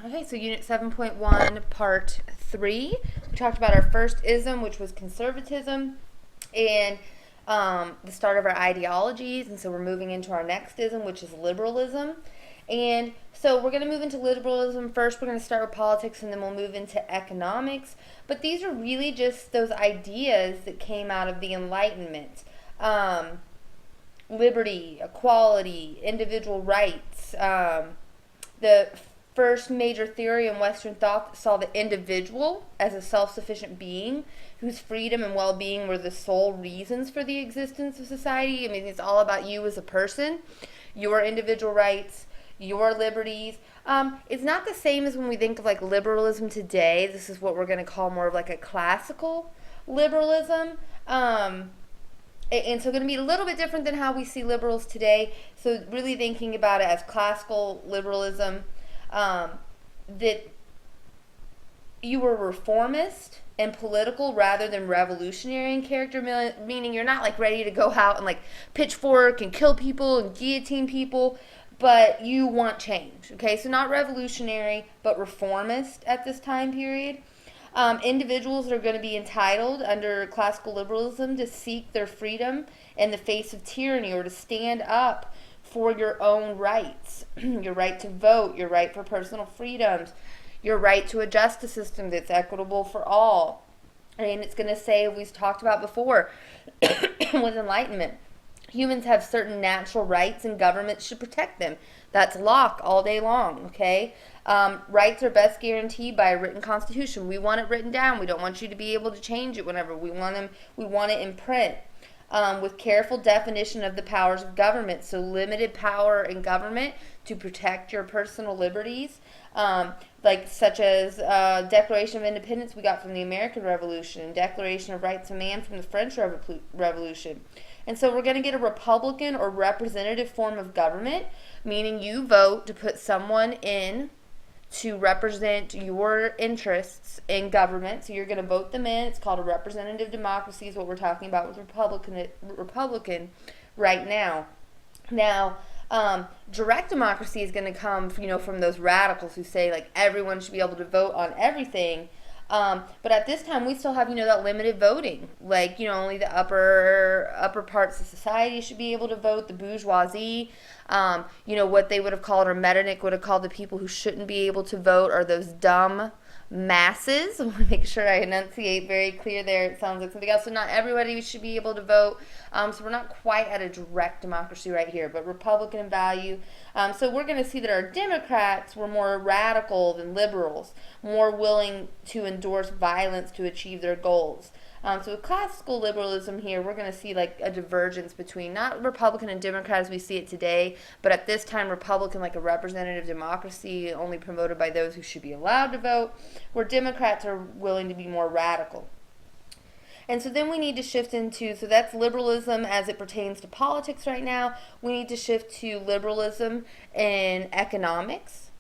Okay, so Unit 7.1, Part 3. We talked about our first ism, which was conservatism, and the start of our ideologies. And so we're moving into our next ism, which is liberalism. And so we're going to move into liberalism first. We're going to start with politics, and then we'll move into economics. But these are really just those ideas that came out of the Enlightenment. Liberty, equality, individual rights. The first major theory in Western thought saw the individual as a self-sufficient being whose freedom and well-being were the sole reasons for the existence of society. I mean, it's all about you as a person, your individual rights, your liberties. It's not the same as when we think of like liberalism today. This is what we're going to call more of like a classical liberalism. And so going to be a little bit different than how we see liberals today. So really thinking about it as classical liberalism, that you were reformist and political rather than revolutionary in character, meaning you're not like ready to go out and like pitchfork and kill people and guillotine people, but you want change. Okay, so not revolutionary, but reformist at this time period. Individuals are going to be entitled under classical liberalism to seek their freedom in the face of tyranny, or to stand up for your own rights. Your right to vote, your right for personal freedoms, your right to a justice system that's equitable for all. And it's going to say, we've talked about before with Enlightenment, humans have certain natural rights and governments should protect them. That's Locke all day long, okay? Rights are best guaranteed by a written constitution. We want it written down. We don't want you to be able to change it whenever we want them. We want it in print. With careful definition of the powers of government. So limited power in government to protect your personal liberties, like such as Declaration of Independence we got from the American Revolution, Declaration of Rights of Man from the French Revolution. And so we're going to get a republican or representative form of government, meaning you vote to put someone in to represent your interests in government. So you're going to vote them in. It's called a representative democracy, is what we're talking about with Republican right now. Now, direct democracy is going to come, from those radicals who say like everyone should be able to vote on everything. But at this time, we still have, that limited voting. Like, only the upper parts of society should be able to vote, the bourgeoisie. What they would have called, or Metternich would have called, the people who shouldn't be able to vote are those dumb masses. I want to make sure I enunciate very clear there. It sounds like something else. So not everybody should be able to vote. So we're not quite at a direct democracy right here, but Republican in value. So we're going to see that our Democrats were more radical than liberals, more willing to endorse violence to achieve their goals. So with classical liberalism here, we're going to see like a divergence between not Republican and Democrat as we see it today, but at this time Republican, like a representative democracy only promoted by those who should be allowed to vote, where Democrats are willing to be more radical. And so then we need to shift into, so that's liberalism as it pertains to politics right now. We need to shift to liberalism in economics.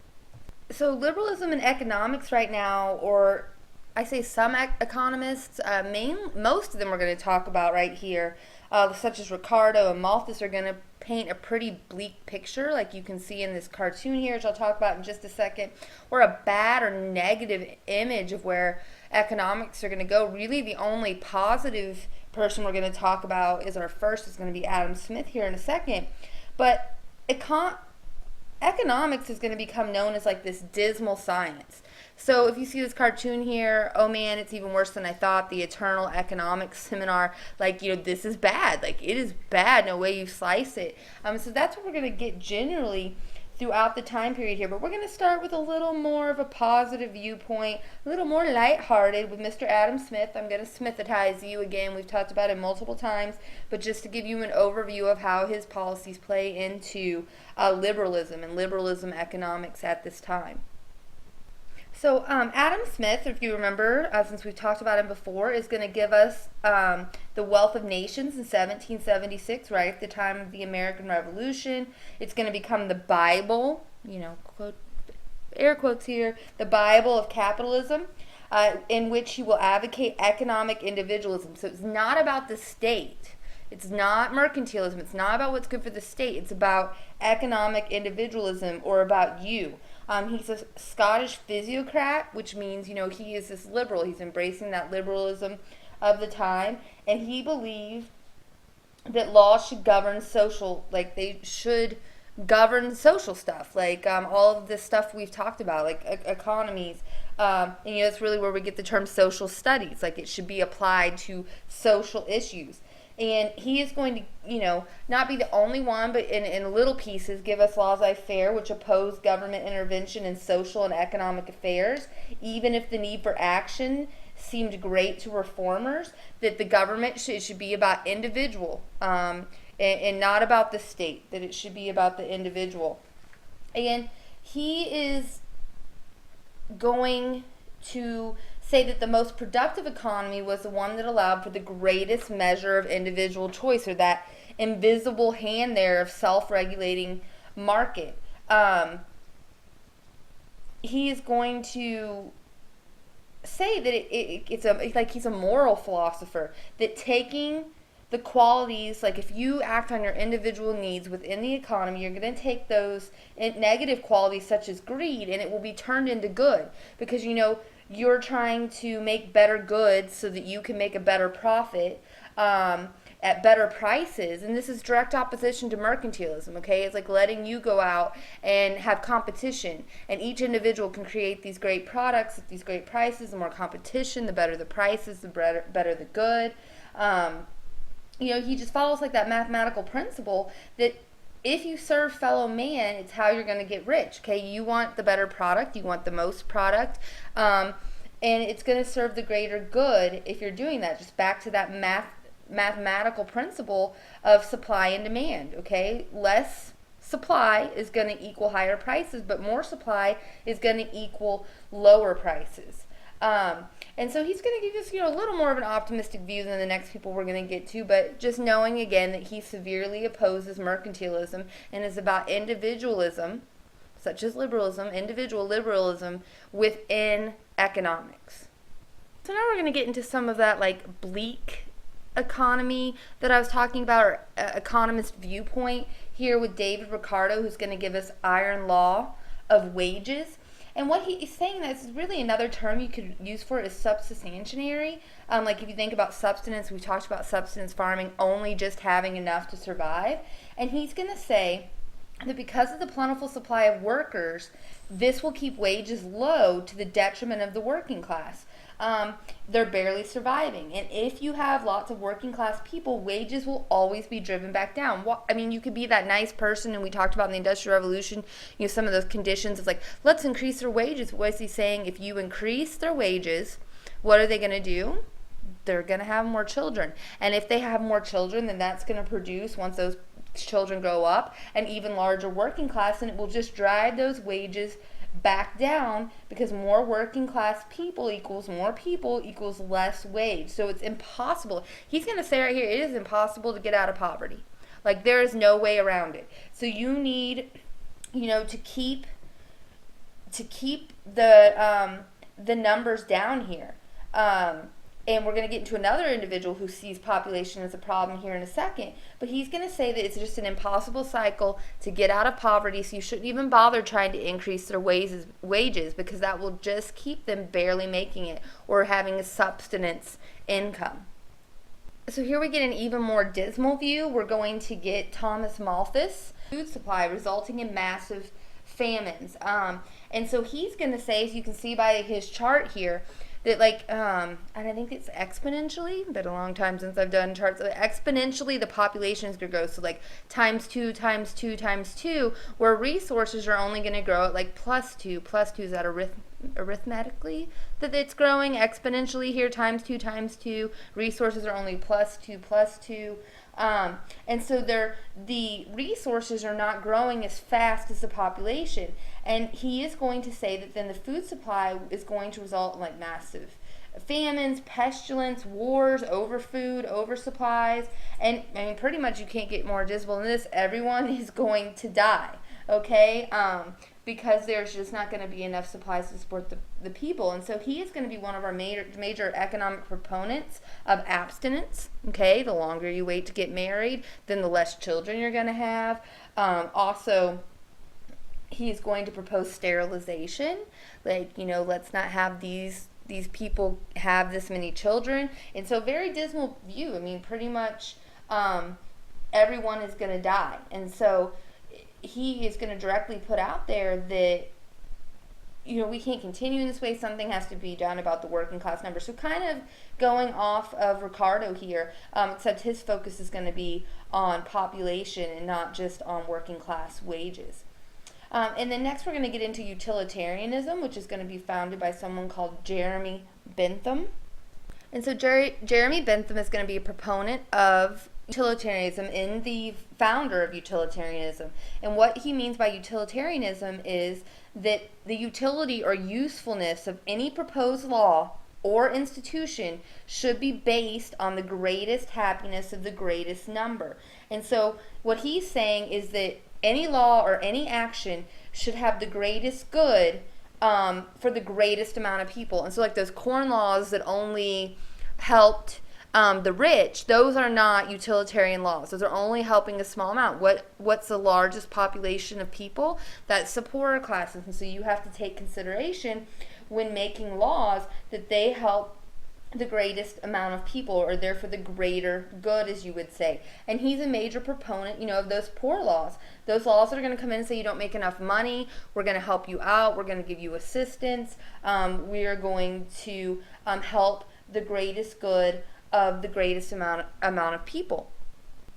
So liberalism in economics right now, or I say some economists, most of them we're going to talk about right here, such as Ricardo and Malthus, are going to paint a pretty bleak picture, like you can see in this cartoon here, which I'll talk about in just a second, or a bad or negative image of where economics are going to go. Really, the only positive person we're going to talk about is going to be Adam Smith here in a second. But economics is going to become known as like this dismal science. So if you see this cartoon here, oh man, it's even worse than I thought, the Eternal Economics Seminar, like, this is bad. Like, it is bad, no way you slice it. So that's what we're going to get generally throughout the time period here. But we're going to start with a little more of a positive viewpoint, a little more lighthearted with Mr. Adam Smith. I'm going to Smithitize you again. We've talked about it multiple times, but just to give you an overview of how his policies play into liberalism and liberalism economics at this time. So Adam Smith, if you remember, since we've talked about him before, is going to give us The Wealth of Nations in 1776, right at the time of the American Revolution. It's going to become the Bible, quote, air quotes here, the Bible of capitalism, in which he will advocate economic individualism. So it's not about the state. It's not mercantilism. It's not about what's good for the state. It's about economic individualism, or about you. He's a Scottish physiocrat, which means, he is this liberal. He's embracing that liberalism of the time, and he believed that laws should govern social, like they should govern social stuff, like all of this stuff we've talked about, like economies. And that's really where we get the term social studies. Like it should be applied to social issues. And he is going to, not be the only one, but in little pieces, give us laissez-faire, which oppose government intervention in social and economic affairs, even if the need for action seemed great to reformers, that the government should be about individual and not about the state, that it should be about the individual. And he is going to say that the most productive economy was the one that allowed for the greatest measure of individual choice, or that invisible hand there of self-regulating market. He is going to say that it's like he's a moral philosopher, that taking the qualities, like if you act on your individual needs within the economy, you're going to take those negative qualities such as greed, and it will be turned into good, because you're trying to make better goods so that you can make a better profit at better prices. And this is direct opposition to mercantilism, okay? It's like letting you go out and have competition, and each individual can create these great products at these great prices. The more competition, the better the prices, the better the good. He just follows like that mathematical principle that if you serve fellow man, it's how you're going to get rich, okay? You want the better product, you want the most product, and it's going to serve the greater good if you're doing that. Just back to that mathematical principle of supply and demand, okay? Less supply is going to equal higher prices, but more supply is going to equal lower prices. And so he's going to give us, a little more of an optimistic view than the next people we're going to get to, but just knowing again that he severely opposes mercantilism and is about individualism, such as liberalism, individual liberalism within economics. So now we're going to get into some of that like bleak economy that I was talking about, or economist viewpoint here with David Ricardo, who's going to give us iron law of wages. And what he's saying, that's really another term you could use for it, is subsistentiary. Like if you think about subsistence, we talked about subsistence farming only just having enough to survive. And he's going to say that because of the plentiful supply of workers, this will keep wages low to the detriment of the working class. They're barely surviving. And if you have lots of working class people, wages will always be driven back down. You could be that nice person, and we talked about in the Industrial Revolution, some of those conditions of like, let's increase their wages. What is he saying? If you increase their wages, what are they going to do? They're going to have more children. And if they have more children, then that's going to produce, once those children grow up, an even larger working class, and it will just drive those wages back down, because more working class people equals less wage. So it's impossible. He's going to say right here, it is impossible to get out of poverty. Like there is no way around it. So you need, to keep the numbers down here. And we're going to get into another individual who sees population as a problem here in a second. But he's going to say that it's just an impossible cycle to get out of poverty, so you shouldn't even bother trying to increase their wages, because that will just keep them barely making it or having a subsistence income. So here we get an even more dismal view. We're going to get Thomas Malthus, food supply resulting in massive famines. And so he's going to say, as you can see by his chart here, that and I think it's exponentially, been a long time since I've done charts, so exponentially the population is going to grow, so like times 2 times 2 times 2, where resources are only going to grow at like plus 2 is that arithmetically that it's growing exponentially here, times 2, resources are only plus 2, and so the resources are not growing as fast as the population. And he is going to say that then the food supply is going to result in like massive famines, pestilence, wars, overfood, oversupplies, and pretty much you can't get more dismal than this. Everyone is going to die, okay? Because there's just not going to be enough supplies to support the people. And so he is going to be one of our major economic proponents of abstinence, okay? The longer you wait to get married, then the less children you're going to have. Also, He's going to propose sterilization, like, let's not have these people have this many children. And so, very dismal view. I mean, pretty much everyone is going to die. And so he is going to directly put out there that, we can't continue in this way. Something has to be done about the working class numbers. So, kind of going off of Ricardo here, except his focus is going to be on population and not just on working class wages. And then next, we're going to get into utilitarianism, which is going to be founded by someone called Jeremy Bentham. And so, Jeremy Bentham is going to be a proponent of utilitarianism and the founder of utilitarianism. And what he means by utilitarianism is that the utility or usefulness of any proposed law or institution should be based on the greatest happiness of the greatest number. And so what he's saying is that any law or any action should have the greatest good for the greatest amount of people. And so, like, those corn laws that only helped the rich, those are not utilitarian laws. Those are only helping a small amount. What's the largest population of people? That's the poorer classes. And so you have to take consideration when making laws that they help the greatest amount of people, or therefore the greater good, as you would say. And he's a major proponent, of those poor laws. Those laws that are going to come in and say you don't make enough money, we're going to help you out, we're going to give you assistance, we are going to help the greatest good of the greatest amount of people.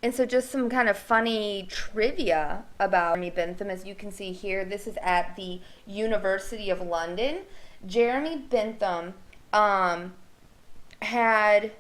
And so just some kind of funny trivia about Jeremy Bentham, as you can see here, this is at the University of London. Jeremy Bentham had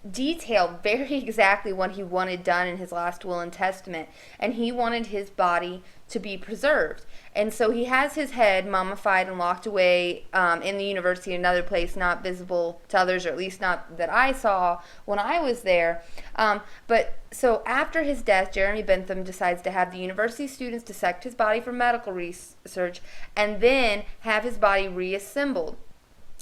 detailed very exactly what he wanted done in his last will and testament, and he wanted his body to be preserved. And so he has his head mummified and locked away in the university, another place not visible to others, or at least not that I saw when I was there. But so after his death, Jeremy Bentham decides to have the university students dissect his body for medical research and then have his body reassembled.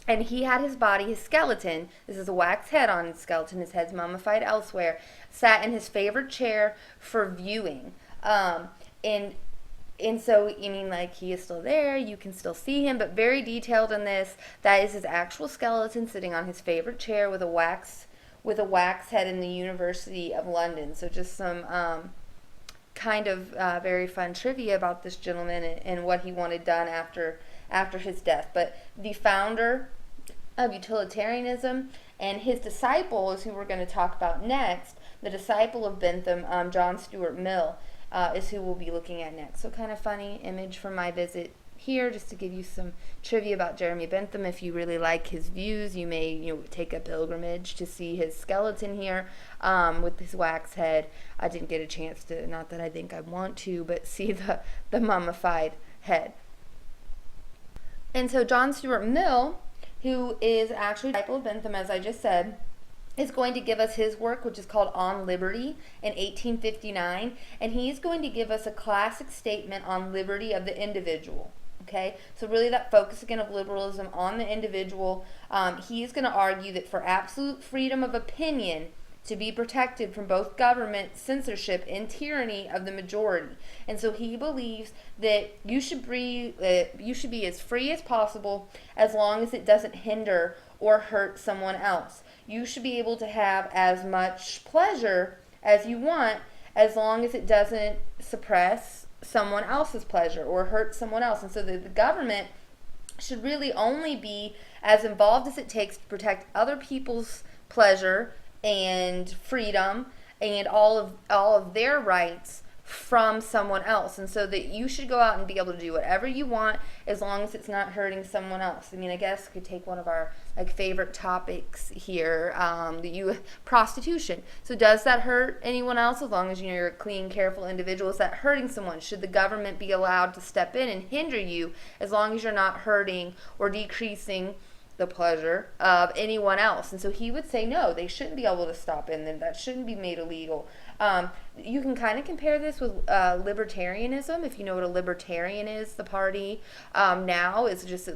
And he had his body, his skeleton, this is a wax head on his skeleton, his head's mummified elsewhere, sat in his favorite chair for viewing. And so, like, he is still there, you can still see him, but very detailed in this. That is his actual skeleton sitting on his favorite chair with a wax head in the University of London. So just some kind of very fun trivia about this gentleman and what he wanted done after his death. But the founder of utilitarianism and his disciple is who we're going to talk about next. The disciple of Bentham, John Stuart Mill, is who we'll be looking at next. So kind of funny image from my visit here, just to give you some trivia about Jeremy Bentham. If you really like his views, you may take a pilgrimage to see his skeleton here with his wax head. I didn't get a chance to, not that I think I want to, but see the mummified head. And so John Stuart Mill, who is actually a disciple of Bentham, as I just said, is going to give us his work, which is called On Liberty, in 1859, and he's going to give us a classic statement on liberty of the individual. Okay, so really that focus again of liberalism on the individual. He's going to argue that for absolute freedom of opinion to be protected from both government, censorship, and tyranny of the majority. And so he believes that you should be as free as possible as long as it doesn't hinder or hurt someone else. You should be able to have as much pleasure as you want as long as it doesn't suppress someone else's pleasure or hurt someone else. And so the government should really only be as involved as it takes to protect other people's pleasure and freedom and all of their rights from someone else. And so that you should go out and be able to do whatever you want as long as it's not hurting someone else. I mean, I guess I could take one of our favorite topics here, prostitution. So does that hurt anyone else? As long as you're a clean, careful individual, is that hurting someone? Should the government be allowed to step in and hinder you as long as you're not hurting or decreasing the pleasure of anyone else? And so he would say no, they shouldn't be able to stop in, that shouldn't be made illegal. You can kind of compare this with libertarianism. If you know what a libertarian is, the party now is just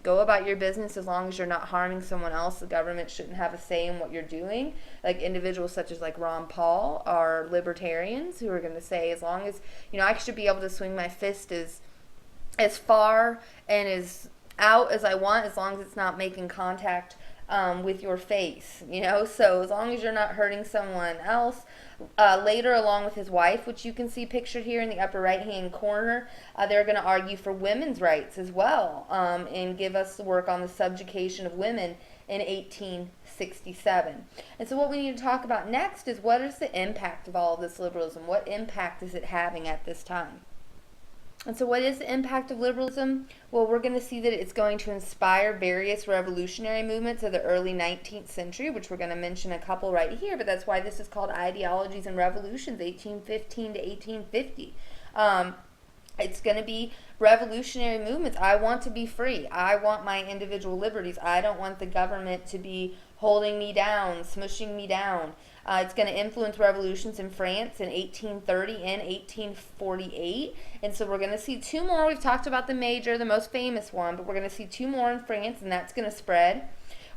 go about your business as long as you're not harming someone else. The government shouldn't have a say in what you're doing. Like individuals such as like Ron Paul are libertarians who are going to say, as long as I should be able to swing my fist as far and as out as I want, as long as it's not making contact with your face, so as long as you're not hurting someone else. Later, along with his wife, which you can see pictured here in the upper right hand corner, they're going to argue for women's rights as well, and give us the work on the subjugation of women in 1867. And so what we need to talk about next is, what is the impact of all of this liberalism? What impact is it having at this time? And so what is the impact of liberalism? Well, we're going to see that it's going to inspire various revolutionary movements of the early 19th century, which we're going to mention a couple right here, but that's why this is called Ideologies and Revolutions, 1815 to 1850. It's going to be revolutionary movements. I want to be free. I want my individual liberties. I don't want the government to be holding me down, smushing me down. It's going to influence revolutions in France in 1830 and 1848. And so we're going to see two more. We've talked about the major, the most famous one, but we're going to see two more in France, and that's going to spread.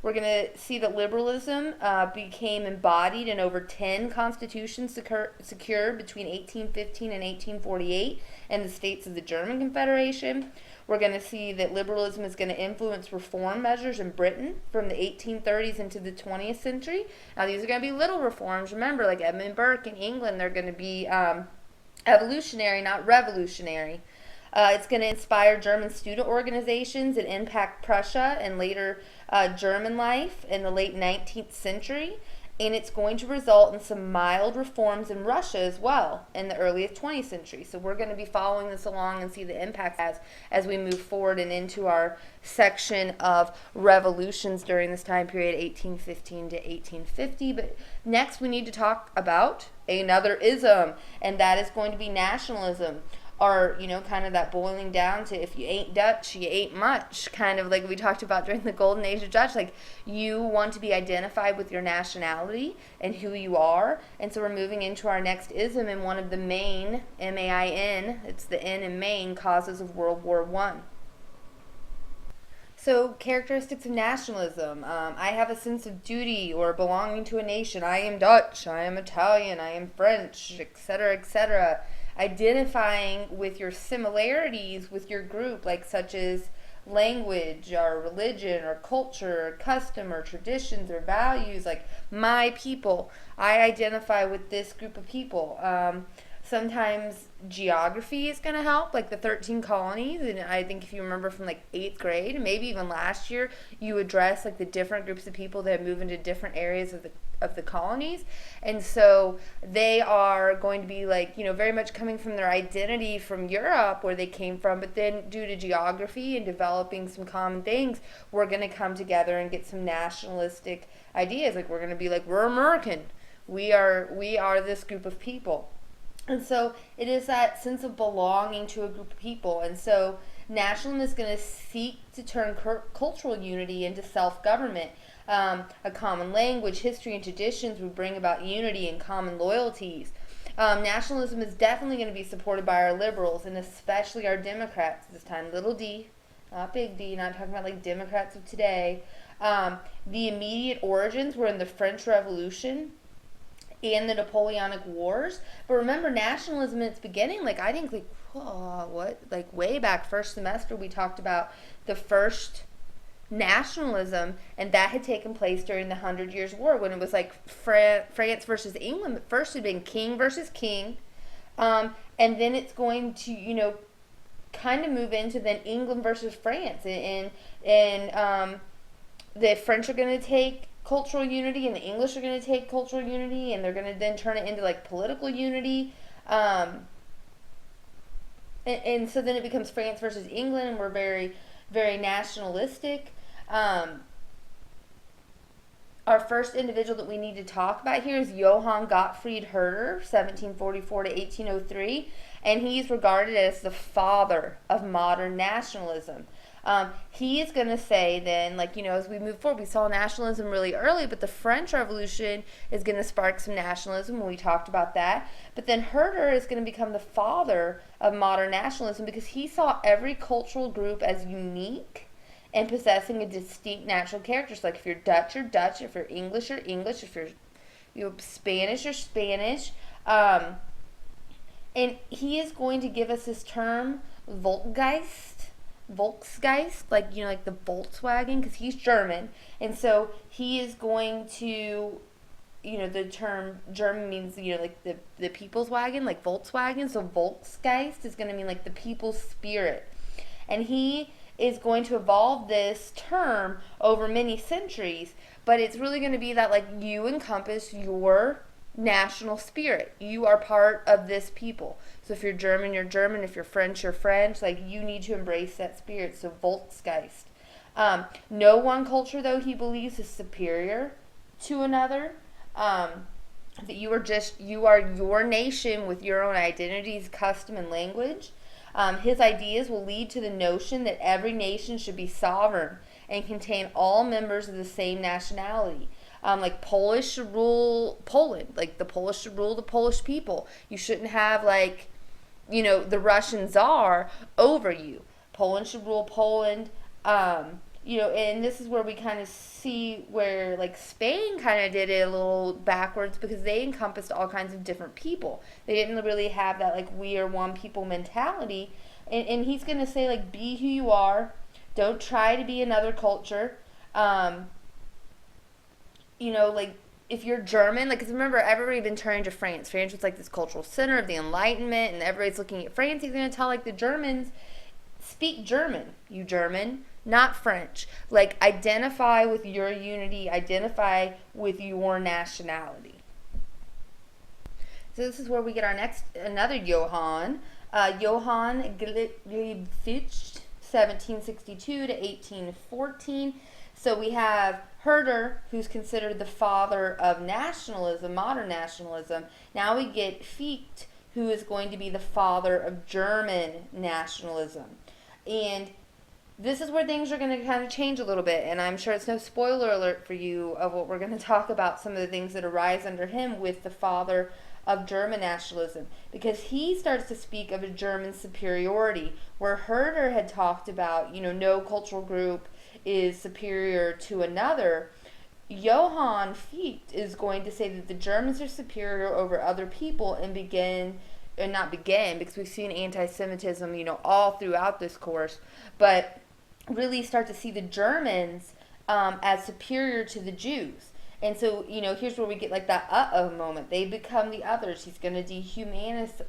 We're going to see that liberalism became embodied in over 10 constitutions secured between 1815 and 1848 in the states of the German Confederation. We're going to see that liberalism is going to influence reform measures in Britain from the 1830s into the 20th century. Now, these are going to be little reforms. Remember, like Edmund Burke in England, they're going to be evolutionary, not revolutionary. It's going to inspire German student organizations and impact Prussia and later German life in the late 19th century. And it's going to result in some mild reforms in Russia as well in the early 20th century. So we're going to be following this along and see the impact as we move forward and into our section of revolutions during this time period, 1815 to 1850. But next we need to talk about another ism, and that is going to be nationalism. Or, kind of that boiling down to, if you ain't Dutch, you ain't much, kind of like we talked about during the golden age of Dutch. Like, you want to be identified with your nationality and who you are. And so we're moving into our next ism, and one of the main, M-A-I-N, it's the N in main, causes of World War I. So, characteristics of nationalism. I have a sense of duty or belonging to a nation. I am Dutch, I am Italian, I am French, etc., etc. Identifying with your similarities with your group, like such as language or religion or culture or custom or traditions or values, like my people. I identify with this group of people. Sometimes geography is going to help, like the 13 colonies. And I think if you remember from like 8th grade, maybe even last year, you address like the different groups of people that move into different areas of the colonies. And so they are going to be like, very much coming from their identity from Europe where they came from, but then due to geography and developing some common things, we're going to come together and get some nationalistic ideas. Like, we're going to be like, we're American. We are this group of people. And so it is that sense of belonging to a group of people. And so nationalism is going to seek to turn cultural unity into self-government. A common language, history, and traditions would bring about unity and common loyalties. Nationalism is definitely going to be supported by our liberals, and especially our Democrats this time. Little d, not big D, not talking about like Democrats of today. The immediate origins were in the French Revolution and the Napoleonic Wars. But remember, nationalism in its beginning, like I think way back first semester we talked about the first nationalism, and that had taken place during the 100 Years' War, when it was like France versus England. But first it had been king versus king, and then it's going to kind of move into then England versus France, and the French are going to take cultural unity and the English are going to take cultural unity, and they're going to then turn it into like political unity, and so then it becomes France versus England, and we're very, very nationalistic. Our first individual that we need to talk about here is Johann Gottfried Herder, 1744 to 1803, and he's regarded as the father of modern nationalism. He is going to say then, like, as we move forward, we saw nationalism really early, but the French Revolution is going to spark some nationalism, and we talked about that. But then Herder is going to become the father of modern nationalism because he saw every cultural group as unique and possessing a distinct national character. So, like, if you're Dutch, you're Dutch. If you're English, you're English. If you're Spanish, you're Spanish. And he is going to give us this term, Volksgeist, like like the Volkswagen, because he's German, and so he is going to, the term German means like the people's wagon, like Volkswagen. So Volksgeist is going to mean like the people's spirit, and he is going to evolve this term over many centuries. But it's really going to be that like you encompass your national spirit. You are part of this people. So if you're German, you're German. If you're French, you're French. Like, you need to embrace that spirit. So Volksgeist. No one culture, though, he believes is superior to another. That you are your nation with your own identities, custom, and language. His ideas will lead to the notion that every nation should be sovereign and contain all members of the same nationality. Like Polish should rule Poland. Like the Polish should rule the Polish people. You shouldn't have like, the Russian Tsar over you. Poland should rule Poland. And this is where we kind of see where like Spain kind of did it a little backwards because they encompassed all kinds of different people. They didn't really have that like we are one people mentality. And he's going to say like be who you are. Don't try to be another culture. Like if you're German, like, 'cause remember, everybody been turning to France. France was like this cultural center of the Enlightenment, and everybody's looking at France. He's going to tell like the Germans, speak German, you German, not French. Like, identify with your unity, identify with your nationality. So this is where we get another Johann. Johann Glebovich, 1762 to 1814. So we have Herder, who's considered the father of nationalism, modern nationalism. Now we get Fichte, who is going to be the father of German nationalism. And this is where things are going to kind of change a little bit, and I'm sure it's no spoiler alert for you of what we're going to talk about, some of the things that arise under him with the father of German nationalism, because he starts to speak of a German superiority, where Herder had talked about, no cultural group is superior to another. Johann Fichte is going to say that the Germans are superior over other people and not begin, because we've seen anti-Semitism, all throughout this course, but really start to see the Germans as superior to the Jews. And so, here's where we get like that uh-oh moment. They become the others. He's going to dehumanize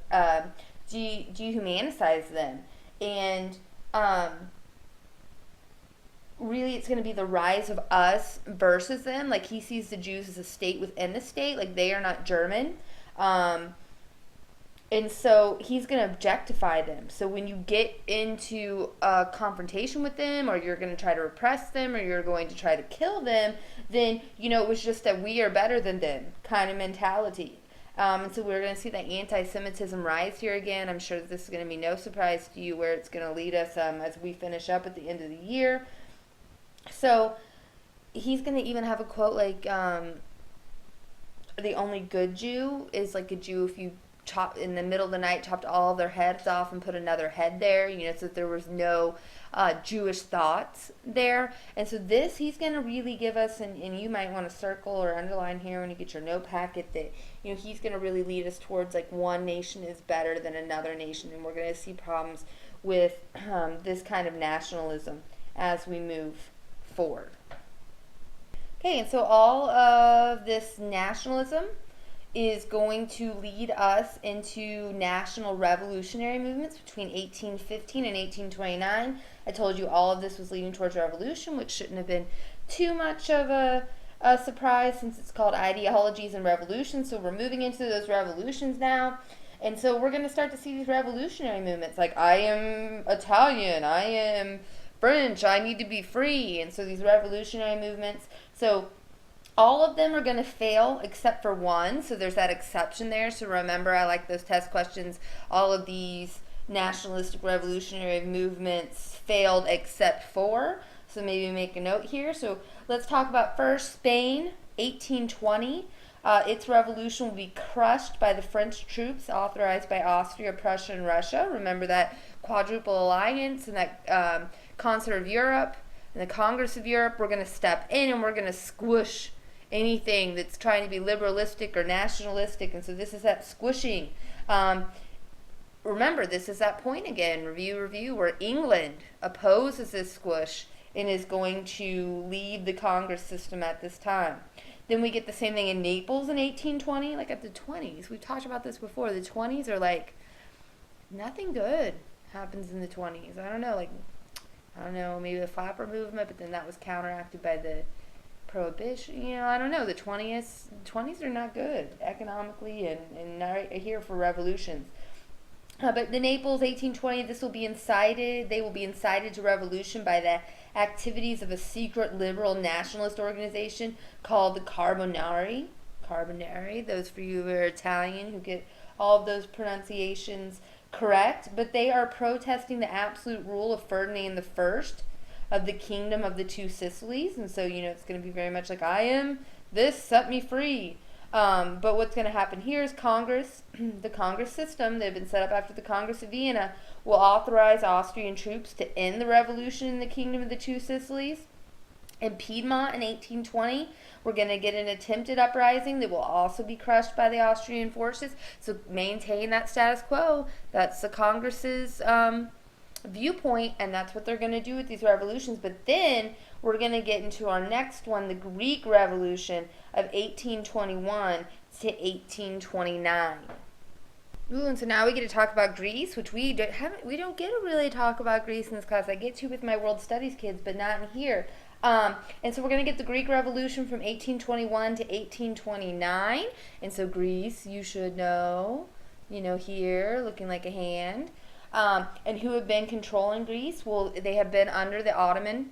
them. And really it's going to be the rise of us versus them. Like, he sees the Jews as a state within the state. Like, they are not German. And so he's going to objectify them. So when you get into a confrontation with them, or you're going to try to repress them, or you're going to try to kill them, then, it was just that we are better than them kind of mentality. And so we're going to see that anti-Semitism rise here again. I'm sure this is going to be no surprise to you where it's going to lead us as we finish up at the end of the year. So he's going to even have a quote like, the only good Jew is like a Jew if you chopped in the middle of the night, chopped all their heads off and put another head there, so that there was no Jewish thoughts there. And so this, he's going to really give us, and you might want to circle or underline here when you get your note packet, that, he's going to really lead us towards like one nation is better than another nation. And we're going to see problems with this kind of nationalism as we move forward. Okay, and so all of this nationalism is going to lead us into national revolutionary movements between 1815 and 1829. I told you all of this was leading towards revolution, which shouldn't have been too much of a surprise since it's called Ideologies and Revolutions. So we're moving into those revolutions now. And so we're going to start to see these revolutionary movements like, I am Italian, I am French, I need to be free. And so these revolutionary movements. So all of them are going to fail except for one, so there's that exception there. So remember, I like those test questions. All of these, nationalistic revolutionary movements failed except for. So maybe make a note here. So let's talk about first Spain, 1820. Its revolution will be crushed by the French troops authorized by Austria, Prussia, and Russia. Remember that quadruple alliance and that concert of Europe and the Congress of Europe. We're going to step in and we're going to squish anything that's trying to be liberalistic or nationalistic. And so this is that squishing. Remember, this is that point again, review, where England opposes this squish and is going to leave the Congress system at this time. Then we get the same thing in Naples in 1820, like at the 20s. We've talked about this before. The 20s are like, nothing good happens in the 20s. I don't know, maybe the flapper movement, but then that was counteracted by the prohibition. I don't know. The 20s are not good economically and not here for revolutions. But the Naples 1820, this will be incited. They will be incited to revolution by the activities of a secret liberal nationalist organization called the Carbonari. Carbonari, those for you who are Italian who get all of those pronunciations correct. But they are protesting the absolute rule of Ferdinand I of the Kingdom of the Two Sicilies. And so, it's going to be very much like, I am this, set me free. But what's going to happen here is Congress, the Congress system that had been set up after the Congress of Vienna, will authorize Austrian troops to end the revolution in the Kingdom of the Two Sicilies. In Piedmont in 1820, we're going to get an attempted uprising that will also be crushed by the Austrian forces. So maintain that status quo. That's the Congress's viewpoint, and that's what they're going to do with these revolutions. But then we're going to get into our next one, the Greek Revolution of 1821 to 1829. Ooh, and so now we get to talk about Greece, which we don't get to really talk about Greece in this class. I get to with my world studies kids, but not in here. And so we're going to get the Greek Revolution from 1821 to 1829. And so Greece, you should know, here, looking like a hand. And who have been controlling Greece? Well, they have been under the Ottoman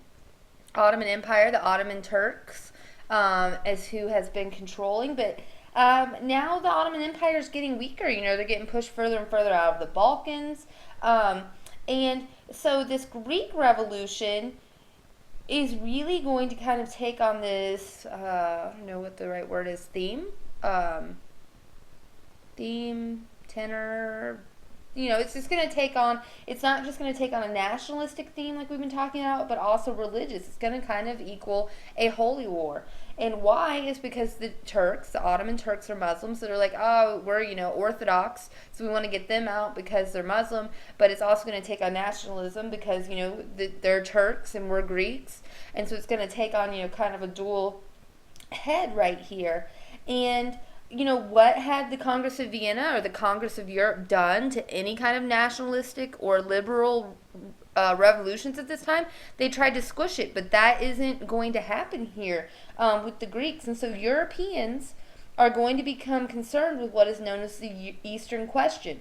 Empire, the Ottoman Turks, as who has been controlling. But now the Ottoman Empire is getting weaker. They're getting pushed further and further out of the Balkans. And so this Greek Revolution is really going to kind of take on this, I don't know what the right word is, tenor. It's just going to take on, it's not just going to take on a nationalistic theme like we've been talking about, but also religious. It's going to kind of equal a holy war. And why is because the Ottoman Turks are Muslims, so they're like, oh, we're, Orthodox, so we want to get them out because they're Muslim, but it's also going to take on nationalism because, they're Turks and we're Greeks, and so it's going to take on, kind of a dual head right here. And what had the Congress of Vienna or the Congress of Europe done to any kind of nationalistic or liberal revolutions at this time? They tried to squish it, but that isn't going to happen here with the Greeks. And so Europeans are going to become concerned with what is known as the Eastern Question.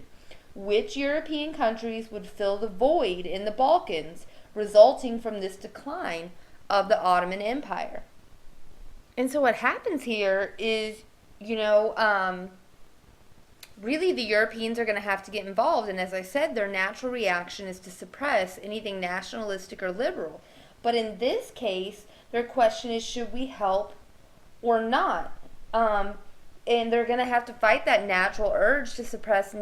Which European countries would fill the void in the Balkans resulting from this decline of the Ottoman Empire? And so what happens here is really the Europeans are going to have to get involved. And as I said, their natural reaction is to suppress anything nationalistic or liberal. But in this case, their question is, should we help or not? And they're going to have to fight that natural urge to suppress,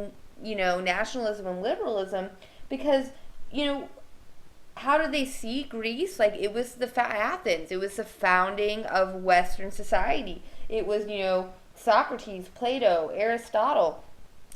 nationalism and liberalism because, how did they see Greece? Like, it was Athens. It was the founding of Western society. It was, Socrates, Plato, Aristotle,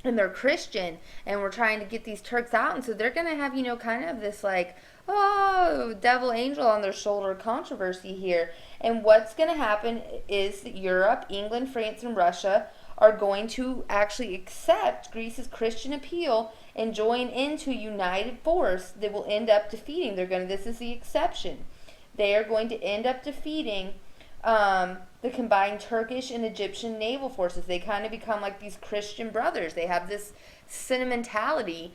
and they're Christian, and we're trying to get these Turks out, and so they're going to have, kind of this like, oh, devil angel on their shoulder controversy here. And what's going to happen is that Europe, England, France, and Russia are going to actually accept Greece's Christian appeal and join into a united force that will end up defeating. This is the exception. They are going to end up defeating the combined Turkish and Egyptian naval forces. They kind of become like these Christian brothers. They have this sentimentality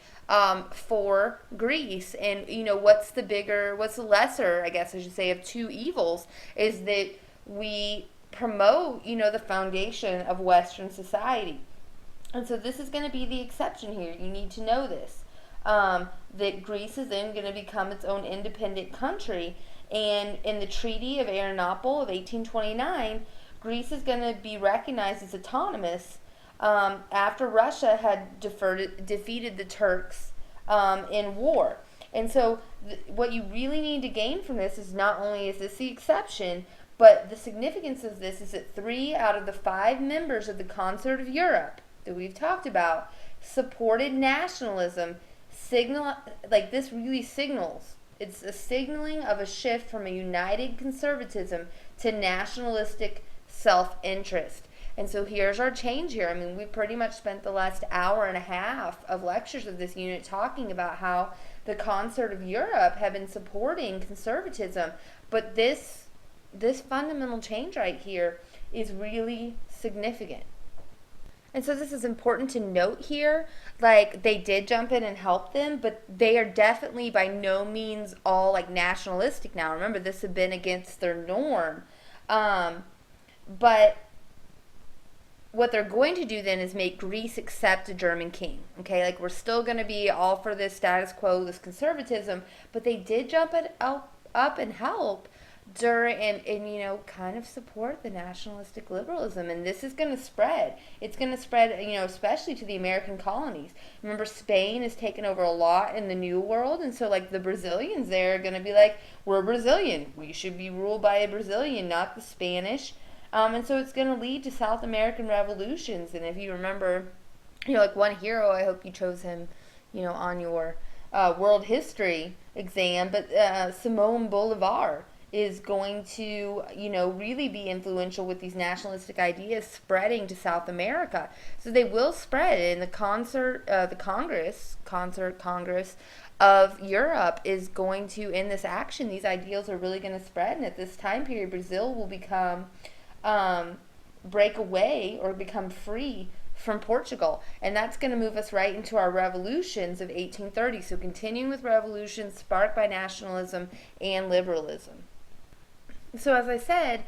for Greece. And, what's the lesser, I guess I should say, of two evils is that we promote, the foundation of Western society. And so this is going to be the exception here. You need to know this. that Greece is then going to become its own independent country. And in the Treaty of Adrianople of 1829, Greece is going to be recognized as autonomous after Russia had defeated the Turks in war. And so, what you really need to gain from this is not only is this the exception, but the significance of this is that 3 out of the 5 members of the Concert of Europe that we've talked about supported nationalism. This really signals. It's a signaling of a shift from a united conservatism to nationalistic self-interest. And so here's our change here. I mean, we pretty much spent the last hour and a half of lectures of this unit talking about how the Concert of Europe have been supporting conservatism. But this fundamental change right here is really significant. And so this is important to note here. Like, they did jump in and help them, but they are definitely by no means all like nationalistic now. Remember, this had been against their norm. But what they're going to do then is make Greece accept a German king. Okay, like, we're still going to be all for this status quo, this conservatism, but they did jump up and help during and kind of support the nationalistic liberalism. And this is going to spread. It's going to spread, especially to the American colonies. Remember, Spain has taken over a lot in the New World, and so like the Brazilians there are going to be like, we're Brazilian, we should be ruled by a Brazilian, not the Spanish. And so it's going to lead to South American revolutions. And if you remember, like one hero, I hope you chose him, on your world history exam, but Simón Bolívar is going to, really be influential with these nationalistic ideas spreading to South America. So they will spread, and the Congress of Europe is going to, in this action, these ideals are really going to spread. And at this time period, Brazil will become, break away or become free from Portugal. And that's going to move us right into our revolutions of 1830. So continuing with revolutions sparked by nationalism and liberalism. So as I said,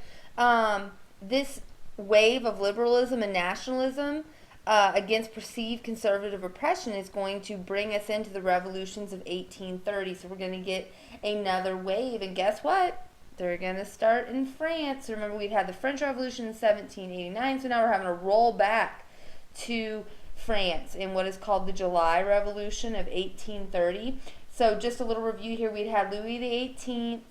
this wave of liberalism and nationalism against perceived conservative oppression is going to bring us into the revolutions of 1830. So we're going to get another wave. And guess what? They're going to start in France. Remember, we'd had the French Revolution in 1789, so now we're having to roll back to France in what is called the July Revolution of 1830. So just a little review here. We'd had Louis XVIII,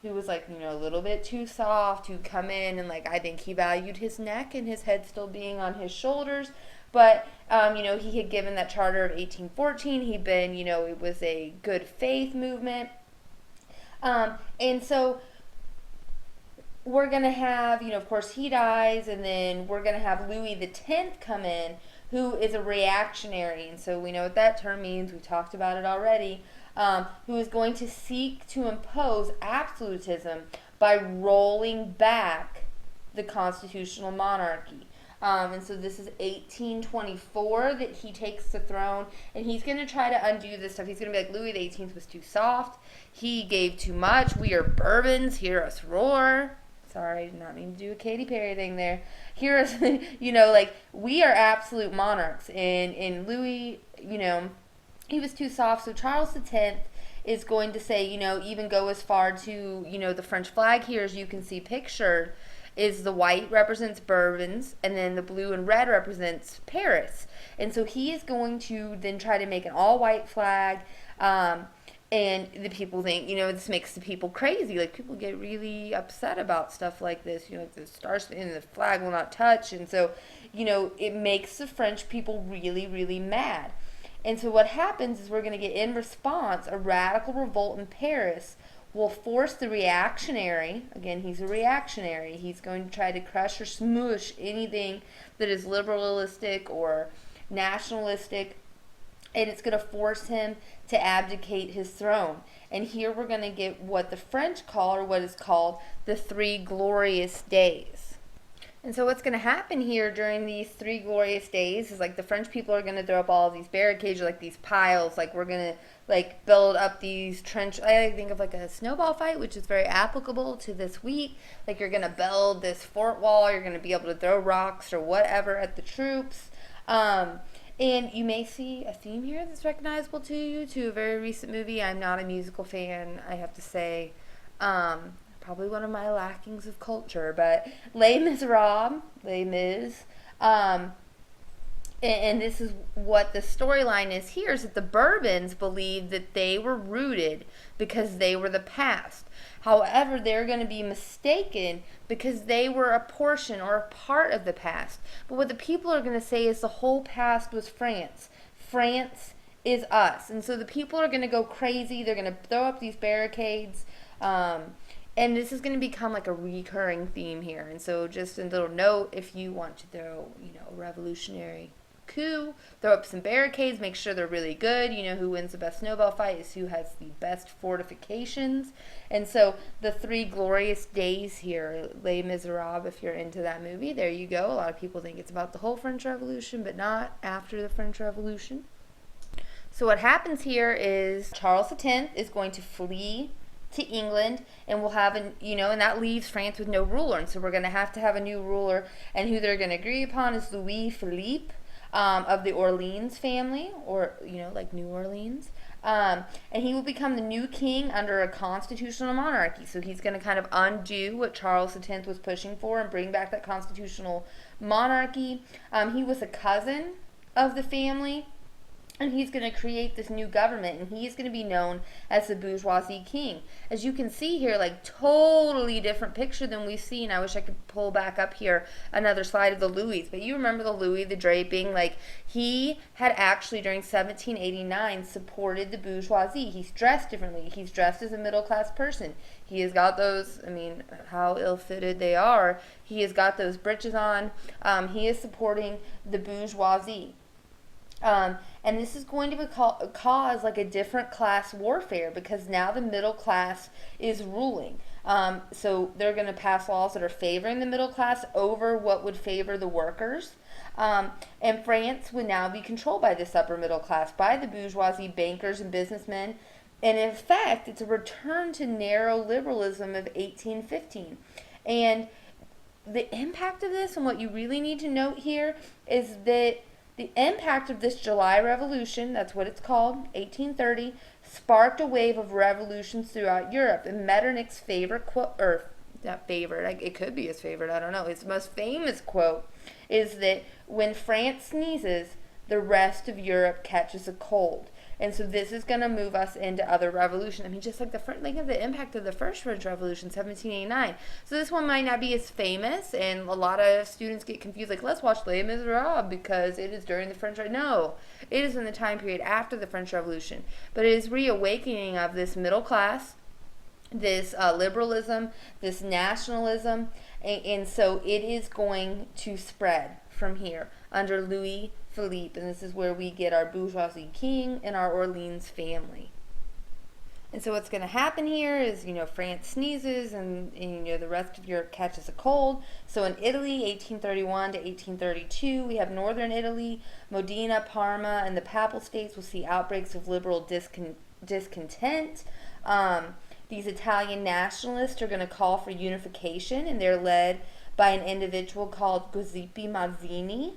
who was like, a little bit too soft, who come in and I think he valued his neck and his head still being on his shoulders. But, he had given that charter of 1814. He'd been, it was a good faith movement. And so we're going to have, of course he dies, and then we're going to have Louis X come in, who is a reactionary. And so we know what that term means. We talked about it already. Who is going to seek to impose absolutism by rolling back the constitutional monarchy. And so this is 1824 that he takes the throne, and he's going to try to undo this stuff. He's going to be like, Louis XVIII was too soft. He gave too much. We are Bourbons. Hear us roar. Sorry, I did not mean to do a Katy Perry thing there. Hear us, we are absolute monarchs. And Louis, he was too soft. So Charles X is going to say, even go as far to, the French flag here, as you can see pictured, is the white represents Bourbons, and then the blue and red represents Paris. And so he is going to then try to make an all-white flag, and the people think, this makes the people crazy. Like, people get really upset about stuff like this, the stars and the flag will not touch. And so, it makes the French people really, really mad. And so what happens is we're going to get, in response, a radical revolt in Paris will force the reactionary, again, he's a reactionary, he's going to try to crush or smoosh anything that is liberalistic or nationalistic, and it's going to force him to abdicate his throne. And here we're going to get what the French call, or what is called, the Three Glorious Days. And so what's going to happen here during these Three Glorious Days is the French people are going to throw up all of these barricades, or these piles, we're going to build up these trench, I think of a snowball fight, which is very applicable to this week. You're going to build this fort wall, you're going to be able to throw rocks or whatever at the troops. And you may see a theme here that's recognizable to you, to a very recent movie. I'm not a musical fan, I have to say. Probably one of my lackings of culture, but Les Miserables, Les Mis. Um, and this is what the storyline is here, is that the Bourbons believe that they were rooted because they were the past. However, they're going to be mistaken because they were a portion or a part of the past. But what the people are going to say is the whole past was France. France is us. And so the people are going to go crazy. They're going to throw up these barricades. And this is going to become like a recurring theme here. And so just a little note, if you want to throw, a revolutionary coup, throw up some barricades, make sure they're really good. Who wins the best snowball fight is who has the best fortifications. And so the Three Glorious Days here, Les Miserables, if you're into that movie, there you go. A lot of people think it's about the whole French Revolution, but not after the French Revolution. So what happens here is Charles X is going to flee to England, and we'll have and that leaves France with no ruler, and so we're going to have a new ruler, and who they're going to agree upon is Louis Philippe, of the Orleans family, or like New Orleans, and he will become the new king under a constitutional monarchy. So he's going to kind of undo what Charles X was pushing for and bring back that constitutional monarchy. He was a cousin of the family, and he's going to create this new government, and he's going to be known as the bourgeoisie king. As you can see here, like totally different picture than we've seen. I wish I could pull back up here another slide of the Louis, but you remember the Louis, the draping, like he had actually during 1789 supported the bourgeoisie. He's dressed differently. He's dressed as a middle class person. He has got those, how ill-fitted they are. He has got those breeches on. He is supporting the bourgeoisie. And this is going to cause like a different class warfare, because now the middle class is ruling. So they're going to pass laws that are favoring the middle class over what would favor the workers. And France would now be controlled by this upper middle class, by the bourgeoisie, bankers, and businessmen. And in fact, it's a return to narrow liberalism of 1815. And the impact of this, and what you really need to note here, is that the impact of this July Revolution, that's what it's called, 1830, sparked a wave of revolutions throughout Europe. And Metternich's favorite quote, or not favorite, it could be his favorite, I don't know, his most famous quote is that when France sneezes, the rest of Europe catches a cold. And so this is going to move us into other revolutions. Just like think of the impact of the first French Revolution, 1789. So this one might not be as famous, and a lot of students get confused, like, let's watch Les Miserables because it is during the French Revolution. No, it is in the time period after the French Revolution. But it is reawakening of this middle class, this liberalism, this nationalism, and so it is going to spread from here under Louis Philippe, and this is where we get our bourgeoisie king and our Orleans family. And so what's going to happen here is, France sneezes, and the rest of Europe catches a cold. So in Italy, 1831 to 1832, we have northern Italy, Modena, Parma, and the Papal States will see outbreaks of liberal discontent. These Italian nationalists are going to call for unification, and they're led by an individual called Giuseppe Mazzini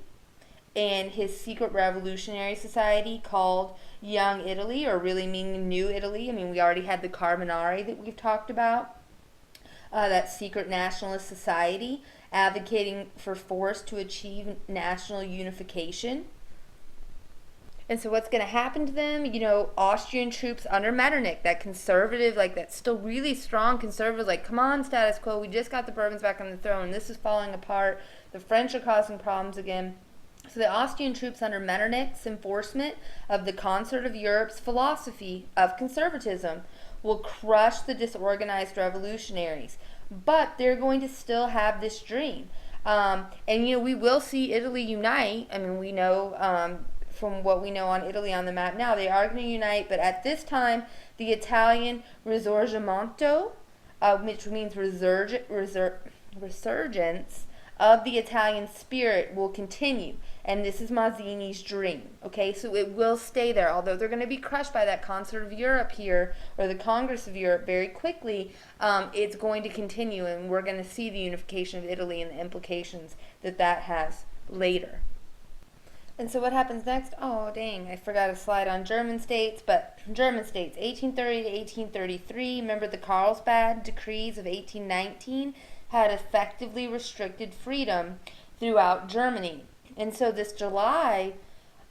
and his secret revolutionary society called Young Italy, or really meaning New Italy. We already had the Carbonari that we've talked about, that secret nationalist society advocating for force to achieve national unification. And so what's going to happen to them? Austrian troops under Metternich, that conservative, that still really strong conservative, come on, status quo, we just got the Bourbons back on the throne, this is falling apart, the French are causing problems again. So the Austrian troops under Metternich's enforcement of the concert of Europe's philosophy of conservatism will crush the disorganized revolutionaries. But they're going to still have this dream. And we will see Italy unite. We know from what we know on Italy on the map now, they are going to unite. But at this time, the Italian Risorgimento, which means resurgence of the Italian spirit, will continue. And this is Mazzini's dream. Okay, so it will stay there. Although they're going to be crushed by that concert of Europe here, or the Congress of Europe, very quickly, it's going to continue, and we're going to see the unification of Italy and the implications that has later. And so what happens next? Oh, dang, I forgot a slide on German states, but German states, 1830 to 1833, remember the Carlsbad decrees of 1819 had effectively restricted freedom throughout Germany. And so this July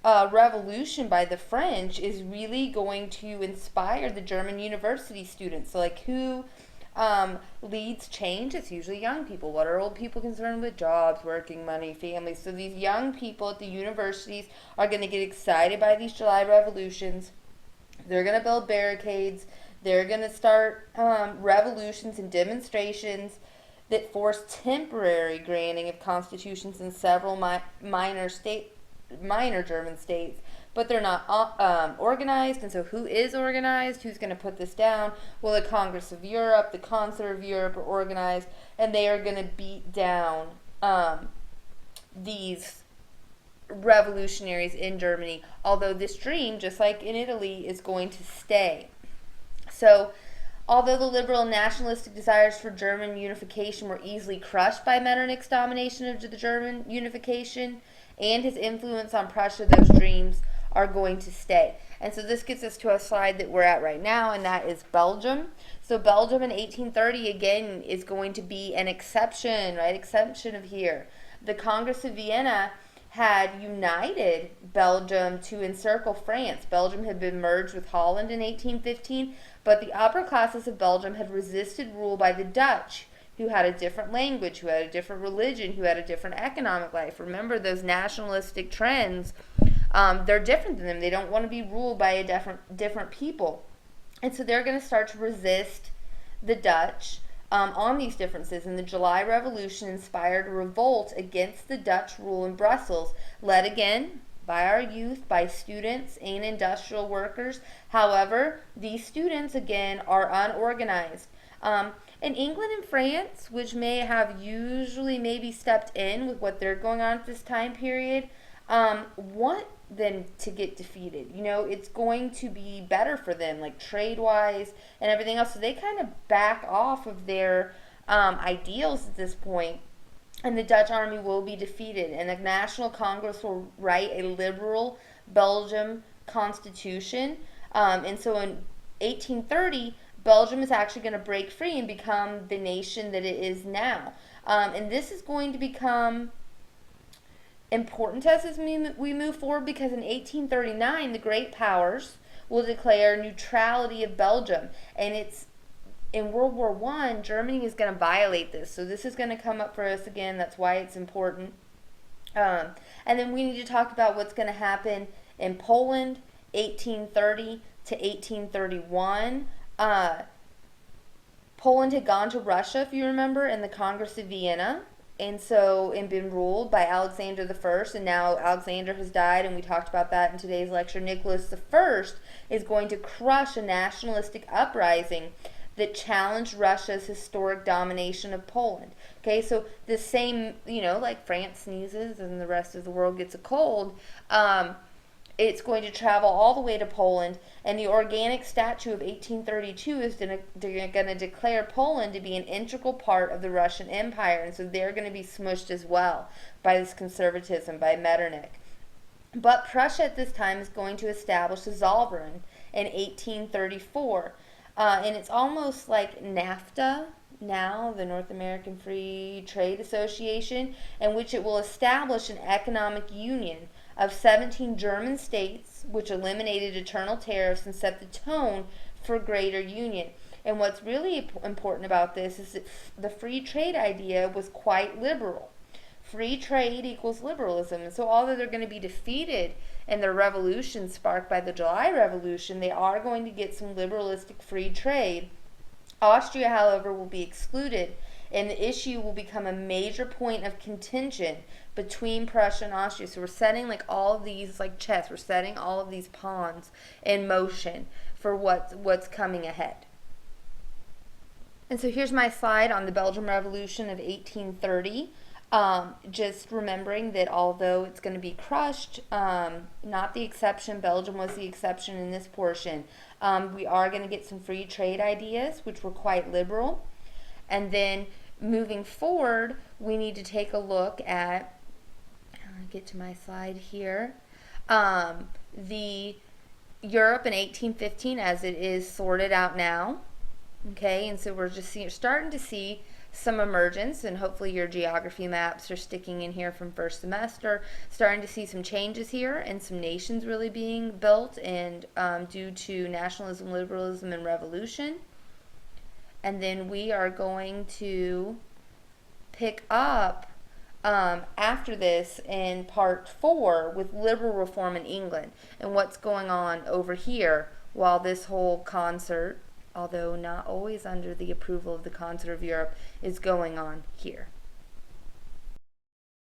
revolution by the French is really going to inspire the German university students. So, like, who leads change? It's usually young people. What are old people concerned with? Jobs, working, money, families. So, these young people at the universities are going to get excited by these July revolutions. They're going to build barricades. They're going to start revolutions and demonstrations that force temporary granting of constitutions in several minor German states, but they're not organized. And so, who is organized? Who's going to put this down? Well, the Congress of Europe, the Concert of Europe are organized, and they are going to beat down these revolutionaries in Germany. Although this dream, just like in Italy, is going to stay. So, although the liberal and nationalistic desires for German unification were easily crushed by Metternich's domination of the German unification and his influence on Prussia, those dreams are going to stay. And so this gets us to a slide that we're at right now, and that is Belgium. So Belgium in 1830, again, is going to be an exception, right? Exception of here. The Congress of Vienna had united Belgium to encircle France. Belgium had been merged with Holland in 1815, but the upper classes of Belgium had resisted rule by the Dutch, who had a different language, who had a different religion, who had a different economic life. Remember, those nationalistic trends, they're different than them. They don't want to be ruled by a different people. And so they're going to start to resist the Dutch on these differences. And the July Revolution inspired a revolt against the Dutch rule in Brussels, led again by our youth, by students and industrial workers. However, these students, again, are unorganized. In England and France, which may have usually maybe stepped in with what they're going on at this time period, want them to get defeated. You know, it's going to be better for them, like trade-wise and everything else. So they kind of back off of their ideals at this point, and the Dutch army will be defeated. And the National Congress will write a liberal Belgium constitution. And so in 1830, Belgium is actually going to break free and become the nation that it is now. And this is going to become important to us as we move forward, because in 1839, the great powers will declare neutrality of Belgium. And it's in World War I, Germany is going to violate this. So this is going to come up for us again. That's why it's important. And then we need to talk about what's going to happen in Poland, 1830 to 1831. Poland had gone to Russia, if you remember, in the Congress of Vienna, and been ruled by Alexander I, and now Alexander has died, and we talked about that in today's lecture. Nicholas I is going to crush a nationalistic uprising that challenged Russia's historic domination of Poland. Okay, so the same, like France sneezes and the rest of the world gets a cold, it's going to travel all the way to Poland, and the Organic Statute of 1832 is going to declare Poland to be an integral part of the Russian Empire, and so they're going to be smushed as well by this conservatism, by Metternich. But Prussia at this time is going to establish a Zollverein in 1834, and it's almost like NAFTA now, the North American Free Trade Association, in which it will establish an economic union of 17 German states, which eliminated eternal tariffs and set the tone for greater union. And what's really important about this is that the free trade idea was quite liberal. Free trade equals liberalism. And so although they're going to be defeated in their revolution sparked by the July Revolution, they are going to get some liberalistic free trade. Austria, however, will be excluded, and the issue will become a major point of contention between Prussia and Austria. So we're setting like all of these, like chess, we're setting all of these pawns in motion for what's coming ahead. And so here's my slide on the Belgian Revolution of 1830. Just remembering that although it's going to be crushed, not the exception, Belgium was the exception in this portion. We are going to get some free trade ideas, which were quite liberal. And then moving forward, we need to take a look at, get to my slide here. The Europe in 1815 as it is sorted out now. Okay, and so we're just starting to see some emergence, and hopefully your geography maps are sticking in here from first semester, starting to see some changes here and some nations really being built, and due to nationalism, liberalism, and revolution. And then we are going to pick up after this in part 4 with liberal reform in England and what's going on over here while this whole concert, although not always under the approval of the Concert of Europe, is going on here.